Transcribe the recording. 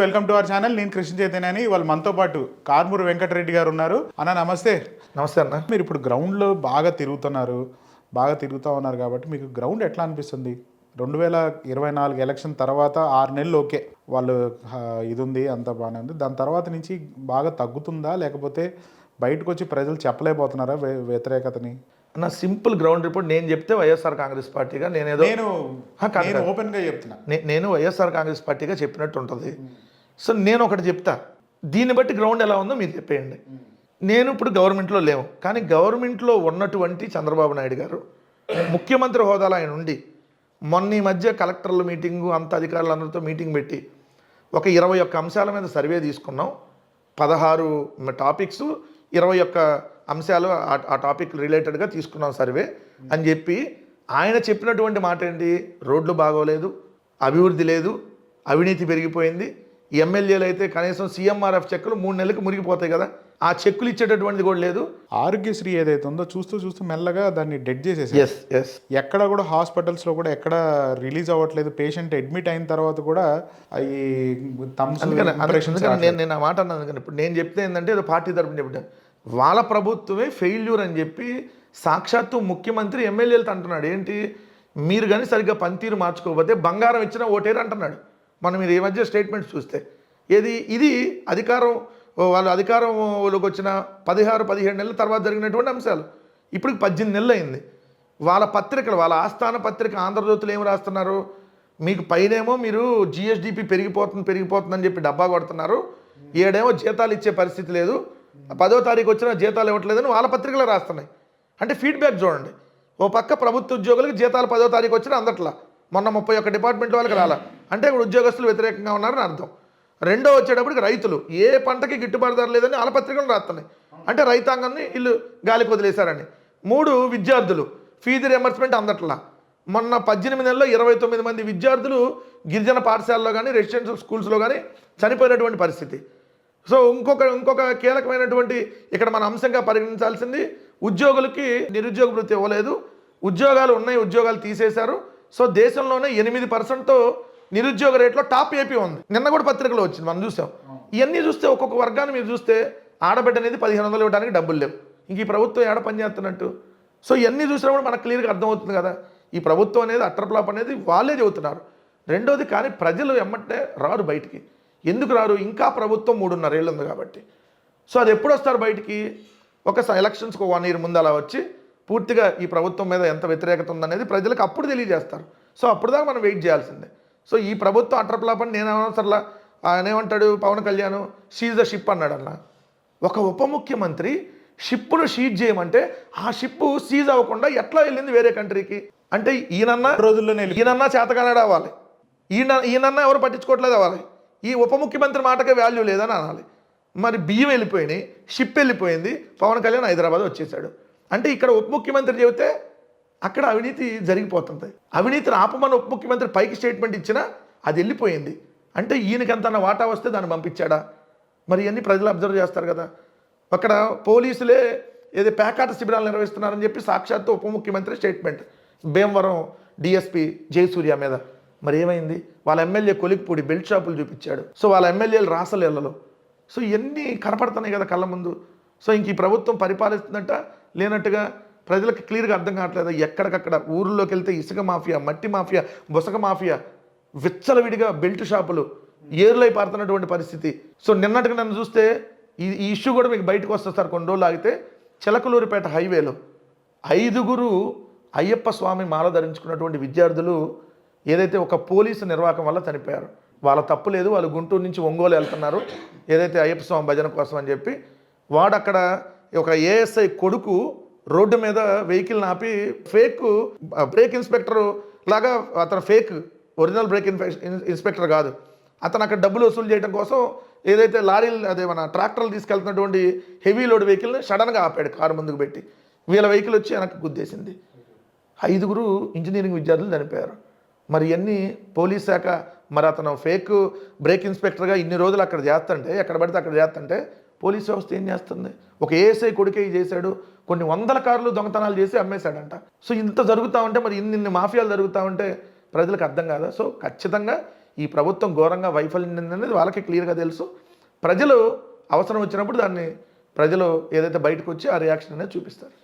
Welcome to our channel. నేను కృష్ణ చైతన్యని. వాళ్ళు మనతో పాటు కార్మూరు వెంకటరెడ్డి గారు ఉన్నారు. అన్న నమస్తే. నమస్తే అన్న. మీరు ఇప్పుడు గ్రౌండ్లో బాగా తిరుగుతూ ఉన్నారు కాబట్టి మీకు గ్రౌండ్ ఎట్లా అనిపిస్తుంది? 2024 ఎలక్షన్ తర్వాత 6 నెలలు ఓకే, వాళ్ళు ఇది ఉంది, అంతా బాగానే ఉంది. దాని తర్వాత నుంచి బాగా తగ్గుతుందా, లేకపోతే బయటకు వచ్చి ప్రజలు చెప్పలేకపోతున్నారా వ్యతిరేకతని? నా సింపుల్ గ్రౌండ్ రిపోర్ట్ నేను చెప్తే వైఎస్ఆర్ కాంగ్రెస్ పార్టీగా నేను ఓపెన్గా చెప్తున్నా. నేను వైఎస్ఆర్ కాంగ్రెస్ పార్టీగా చెప్పినట్టు ఉంటుంది. సో నేను ఒకటి చెప్తా, దీన్ని బట్టి గ్రౌండ్ ఎలా ఉందో మీరు చెప్పేయండి. నేను ఇప్పుడు గవర్నమెంట్లో లేవు, కానీ గవర్నమెంట్లో ఉన్నటువంటి చంద్రబాబు నాయుడు గారు ముఖ్యమంత్రి హోదాలో ఆయన ఉండి మొన్న ఈ మధ్య కలెక్టర్ల మీటింగు, అంత అధికారులందరితో మీటింగ్ పెట్టి ఒక 21 అంశాల మీద సర్వే తీసుకున్నాం. 16 టాపిక్స్, 21 అంశాలు ఆ టాపిక్ రిలేటెడ్గా తీసుకున్నాం సర్వే అని చెప్పి ఆయన చెప్పినటువంటి మాట ఏంటి? రోడ్లు బాగోలేదు, అభివృద్ధి లేదు, అవినీతి పెరిగిపోయింది. ఎమ్మెల్యేలు అయితే కనీసం సీఎంఆర్ఎఫ్ చెక్కులు 3 నెలలకు మురిగిపోతాయి కదా, ఆ చెక్కులు ఇచ్చేటటువంటిది కూడా లేదు. ఆరోగ్యశ్రీ ఏదైతే ఉందో చూస్తూ మెల్లగా దాన్ని డెడ్ చేసేసి ఎక్కడ కూడా హాస్పిటల్స్లో కూడా ఎక్కడ రిలీజ్ అవ్వట్లేదు. పేషెంట్ అడ్మిట్ అయిన తర్వాత కూడా అవి నేను ఆ మాట అన్నాను. కానీ ఇప్పుడు నేను చెప్తే ఏంటంటే ఏదో పార్టీ తరపున చెప్పాను, వాళ్ళ ప్రభుత్వమే ఫెయిల్యూర్ అని చెప్పి సాక్షాత్తు ముఖ్యమంత్రి ఎమ్మెల్యేలతో అంటున్నాడు. ఏంటి, మీరు కానీ సరిగ్గా పనితీరు మార్చుకోకపోతే బంగారం ఇచ్చినా ఓటేరు అంటున్నాడు. మనం ఇది ఈ మధ్య స్టేట్మెంట్స్ చూస్తే ఇది వాళ్ళు అధికారంలోకి వచ్చిన 16-17 నెలల తర్వాత జరిగినటువంటి అంశాలు. ఇప్పటికి 18 నెలలు అయింది. వాళ్ళ పత్రికలు, వాళ్ళ ఆస్థాన పత్రిక ఆంధ్రజ్యోతులు ఏమి రాస్తున్నారు? మీకు పైనేమో మీరు జిఎస్డిపి పెరిగిపోతుందని చెప్పి డబ్బా కొడుతున్నారు, ఏడేమో జీతాలు ఇచ్చే పరిస్థితి లేదు, 10వ తారీఖు వచ్చినా జీతాలు ఇవ్వట్లేదని వాళ్ళ పత్రికలు రాస్తున్నాయి. అంటే ఫీడ్బ్యాక్ చూడండి. ఓ పక్క ప్రభుత్వ ఉద్యోగులకు జీతాలు 10వ తారీఖు వచ్చినా అందట్లా, మొన్న 31 డిపార్ట్మెంట్ వాళ్ళకి రాలా, అంటే ఇప్పుడు ఉద్యోగస్తులు వ్యతిరేకంగా ఉన్నారని అర్థం. రెండో వచ్చేటప్పటికి రైతులు ఏ పంటకి గిట్టుబాటు ధర లేదని వాళ్ళ పత్రికలు రాస్తున్నాయి, అంటే రైతాంగాన్ని వీళ్ళు గాలికి వదిలేశారని. 3 విద్యార్థులు ఫీజు రియంబర్స్మెంట్ అందట్లా. మొన్న 18 నెలల్లో 29 మంది విద్యార్థులు గిరిజన పాఠశాలలో కానీ రెసిడెన్షియల్ స్కూల్స్లో కానీ చనిపోయినటువంటి పరిస్థితి. సో ఇంకొక కీలకమైనటువంటి ఇక్కడ మన అంశంగా పరిగణించాల్సింది, ఉద్యోగులకి నిరుద్యోగ వృత్తి ఇవ్వలేదు, ఉద్యోగాలు ఉన్నాయి, ఉద్యోగాలు తీసేశారు. సో దేశంలోనే 8% నిరుద్యోగ రేట్లో టాప్ ఏపీ ఉంది. నిన్న కూడా పత్రికలో వచ్చింది, మనం చూసాం. ఇవన్నీ చూస్తే ఒక్కొక్క వర్గాన్ని మీరు చూస్తే ఆడబిడ్డ అనేది 1500 ఇవ్వడానికి డబ్బులు లేవు. ఇంక ఈ ప్రభుత్వం ఏడ పని చేస్తున్నట్టు. సో ఇవన్నీ చూసినప్పుడు మనకు క్లియర్గా అర్థమవుతుంది కదా, ఈ ప్రభుత్వం అనేది అట్టర్ప్లాప్ అనేది వాళ్ళే చెబుతున్నారు. రెండోది, కానీ ప్రజలు ఎమ్మటే రారు బయటికి. ఎందుకు రారు? ఇంకా ప్రభుత్వం 3.5 ఏళ్ళు ఉంది కాబట్టి. సో అది ఎప్పుడు వస్తారు బయటికి? ఒక ఎలక్షన్స్కి 1 year ముందు అలా వచ్చి పూర్తిగా ఈ ప్రభుత్వం మీద ఎంత వ్యతిరేకత ఉందనేది ప్రజలకు అప్పుడు తెలియజేస్తారు. సో అప్పుడు దాకా మనం వెయిట్ చేయాల్సిందే. సో ఈ ప్రభుత్వం అట్రప్లాప్ అని నేను అనవసరంలా. ఆయన ఏమంటాడు Pawan Kalyan, she's the ship అన్నాడు అన్న. ఒక ఉప ముఖ్యమంత్రి షిప్ను షీజ్ చేయమంటే ఆ షిప్ సీజ్ అవ్వకుండా ఎట్లా వెళ్ళింది వేరే కంట్రీకి? అంటే ఈయనన్నా చేతగానాడు అవ్వాలి, ఈయనన్నా ఎవరు పట్టించుకోవట్లేదు అవ్వాలి. ఈ ఉప ముఖ్యమంత్రి మాటకే వాల్యూ లేదని అనాలి. మరి బియ్యం వెళ్ళిపోయినాయి, షిప్ వెళ్ళిపోయింది, పవన్ కళ్యాణ్ హైదరాబాద్ వచ్చేసాడు. అంటే ఇక్కడ ఉప ముఖ్యమంత్రి చెబితే అక్కడ అవినీతి జరిగిపోతుంది. అవినీతిని ఆపమని ఉప ముఖ్యమంత్రి పైకి స్టేట్మెంట్ ఇచ్చినా అది వెళ్ళిపోయింది. అంటే ఈయనకెంత వాటా వస్తే దాన్ని పంపించాడా? మరి ఇవన్నీ ప్రజలు అబ్జర్వ్ చేస్తారు కదా. అక్కడ పోలీసులే ఏదో పేకాట శిబిరాలు నిర్వహిస్తున్నారని చెప్పి సాక్షాత్తు ఉప ముఖ్యమంత్రి స్టేట్మెంట్. భీమవరం డిఎస్పీ జయసూర్య మీద మరి ఏమైంది? వాళ్ళ ఎమ్మెల్యే కొలిక్పూడి బెల్ట్ షాపులు చూపించాడు. సో వాళ్ళ ఎమ్మెల్యేలు రాసలేళ్లలో. సో ఇవన్నీ కనపడుతున్నాయి కదా కళ్ళ ముందు. సో ఇంక ఈ ప్రభుత్వం పరిపాలిస్తుందట లేనట్టుగా ప్రజలకు క్లియర్గా అర్థం కావట్లేదు. ఎక్కడికక్కడ ఊర్లోకి వెళ్తే ఇసుక మాఫియా, మట్టి మాఫియా, బొసక మాఫియా, విచ్చలవిడిగా బెల్ట్ షాపులు ఏరులై పారుతున్నటువంటి పరిస్థితి. సో నిన్నటికి నన్ను చూస్తే ఈ ఇష్యూ కూడా మీకు బయటకు వస్తారు కొన్ని రోజులు ఆగితే. చిలకలూరిపేట హైవేలో 5 అయ్యప్ప స్వామి మాల ధరించుకున్నటువంటి విద్యార్థులు ఏదైతే ఒక పోలీసు నిర్వాహకం వల్ల చనిపోయారు. వాళ్ళ తప్పు లేదు, వాళ్ళు గుంటూరు నుంచి ఒంగోలు వెళ్తున్నారు ఏదైతే అయ్యప్ప స్వామి భజన కోసం అని చెప్పి. వాడు అక్కడ ఒక ఏఎస్ఐ కొడుకు రోడ్డు మీద వెహికల్ ఆపి ఫేక్ బ్రేక్ ఇన్స్పెక్టర్ లాగా, అతను ఫేక్ ఒరిజినల్ బ్రేక్ ఇన్స్పెక్టర్ కాదు, అతను అక్కడ డబ్బులు వసూలు చేయడం కోసం ఏదైతే లారీలు అదే మన ట్రాక్టర్లు తీసుకెళ్తున్నటువంటి హెవీ లోడ్ వెహికల్ని సడన్గా ఆపాడు, కారు ముందుకు పెట్టి. వీళ్ళ వెహికల్ వచ్చి వెనక్కి గుద్దేసింది. 5 ఇంజనీరింగ్ విద్యార్థులు చనిపోయారు. మరి ఇవన్నీ పోలీస్ శాఖ, మరి అతను ఫేక్ బ్రేక్ ఇన్స్పెక్టర్గా ఇన్ని రోజులు అక్కడ చేస్తుంటే, ఎక్కడ పడితే అక్కడ చేస్తుంటే పోలీస్ వ్యవస్థ ఏం చేస్తుంది? ఒక ఏఎస్ఐ కొడుకే చేశాడు, కొన్ని 100 కార్లు దొంగతనాలు చేసి అమ్మేశాడంట. సో ఇంత జరుగుతూ ఉంటే మరి ఇన్ని మాఫియాలు జరుగుతూ ఉంటే ప్రజలకు అర్థం కాదా? సో ఖచ్చితంగా ఈ ప్రభుత్వం ఘోరంగా వైఫల్యం అనేది వాళ్ళకి క్లియర్గా తెలుసు. ప్రజలు అవసరం వచ్చినప్పుడు దాన్ని ప్రజలు ఏదైతే బయటకు వచ్చి ఆ రియాక్షన్ అనేది చూపిస్తారు.